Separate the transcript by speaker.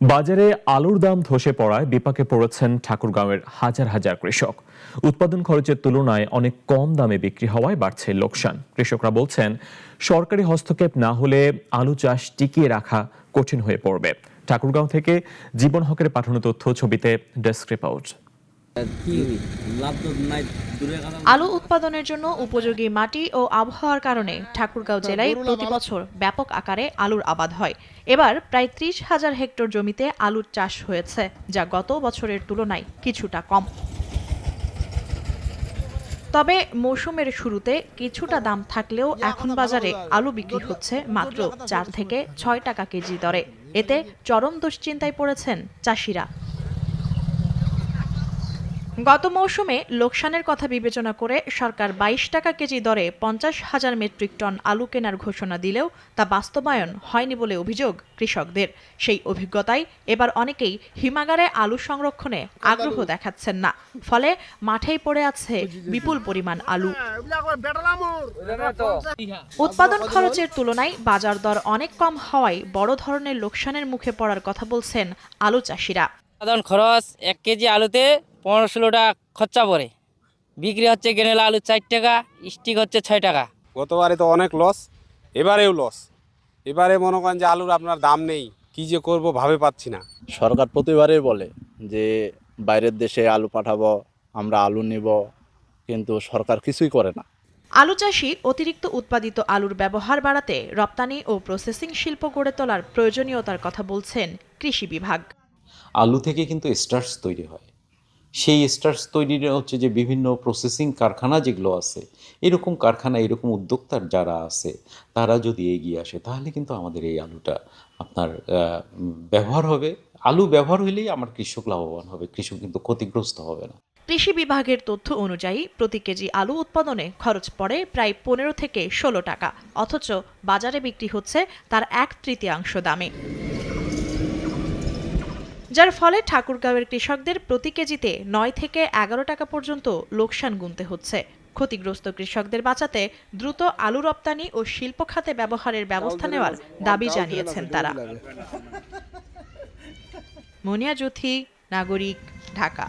Speaker 1: বাজারে আলুর দাম ধসে পড়ায় বিপাকে পড়েছেন ঠাকুরগাঁওয়ের হাজার হাজার কৃষক। উৎপাদন খরচের তুলনায় অনেক কম দামে বিক্রি হওয়ায় বাড়ছে লোকসান। কৃষকরা বলছেন, সরকারি হস্তক্ষেপ না হলে আলু চাষ টিকিয়ে রাখা কঠিন হয়ে পড়বে। ঠাকুরগাঁও থেকে জীবন হকের পাঠানো তথ্য, ছবিতে ডেস্ক রিপোর্ট।
Speaker 2: আলু উৎপাদনের জন্য উপযোগী মাটি ও আবহাওয়ার কারণে ঠাকুরগাঁও জেলায় প্রতি বছর ব্যাপক আকারে আলুর আবাদ হয়। এবার প্রায় 30,000 হেক্টর জমিতে আলুর চাষ হয়েছে, যা গত বছরের তুলনায় কিছুটা কম। তবে মৌসুমের শুরুতে কিছুটা দাম থাকলেও এখন বাজারে আলু বিক্রি হচ্ছে মাত্র 4 থেকে 6 টাকা কেজি দরে। এতে চরম দুশ্চিন্তায় পড়েছেন চাষিরা। গত মৌসুমে লোকসানের কথা বিবেচনা করে সরকার 22 টাকা কেজি দরে 50,000 মেট্রিক টন আলু কেনার ঘোষণা দিলেও তা বাস্তবায়ন হয়নি বলে অভিযোগ কৃষকদের। সেই অভিজ্ঞতায় এবার অনেকেই হিমাগারে আলু সংরক্ষণে আগ্রহ দেখাচ্ছেন না। ফলে মাঠেই পড়ে আছে বিপুল পরিমাণ আলু। উৎপাদন খরচের তুলনায় বাজার দর অনেক কম হওয়ায় বড় ধরনের লোকসানের মুখে পড়ার কথা বলছেন আলু চাষিরা।
Speaker 3: উৎপাদন খরচ 1 কেজি আলুতে 15-16 টাকা খরচা পড়ে। বিক্রি হচ্ছে গেনেলা আলু 4 টাকা, স্টিক হচ্ছে 6 টাকা।
Speaker 4: গতবারে তো অনেক লস, এবারেও লস। এবারে মনে করেন যে আলুর আপনার দাম নেই, কি যে করব ভাবে পাচ্ছি না।
Speaker 5: সরকার প্রতিবারই বলে যে বাইরের দেশে আলু পাঠাবো, আমরা আলু নিব, কিন্তু সরকার কিছুই করে না।
Speaker 2: আলু চাষি অতিরিক্ত উৎপাদিত আলুর ব্যবহার বাড়াতে রপ্তানি ও প্রসেসিং শিল্প গড়ে তোলার প্রয়োজনীয়তার কথা বলছেন কৃষি বিভাগ।
Speaker 6: আলু থেকে কিন্তু স্টার্চ তৈরি হয়। সেই স্টার্চ তৈরির হচ্ছে যে বিভিন্ন প্রসেসিং কারখানা যেগুলো আছে, এরকম কারখানা, এরকম উদ্যোক্তার যারা আছে, তারা যদি এগিয়ে আসে তাহলে কিন্তু আমাদের এই আলুটা আপনার ব্যবহার হবে। আলু ব্যবহার হইলেই আমার কৃষক লাভবান হবে, কৃষক কিন্তু ক্ষতিগ্রস্ত হবে না।
Speaker 2: কৃষি বিভাগের তথ্য অনুযায়ী প্রতি কেজি আলু উৎপাদনে খরচ পড়ে প্রায় 15 থেকে 16 টাকা, অথচ বাজারে বিক্রি হচ্ছে তার 1/3 দামে। যার ফলে ঠাকুরগাঁওয়ের কৃষকদের প্রতি কেজিতে 9 থেকে 11 টাকা পর্যন্ত লোকসান গুনতে হচ্ছে। ক্ষতিগ্রস্ত কৃষকদের বাঁচাতে দ্রুত আলু রপ্তানি ও শিল্প খাতে ব্যবহারের ব্যবস্থা নেওয়ার দাবি জানিয়েছেন তারা। মুনিয়া জ্যোতি, নাগরিক, ঢাকা।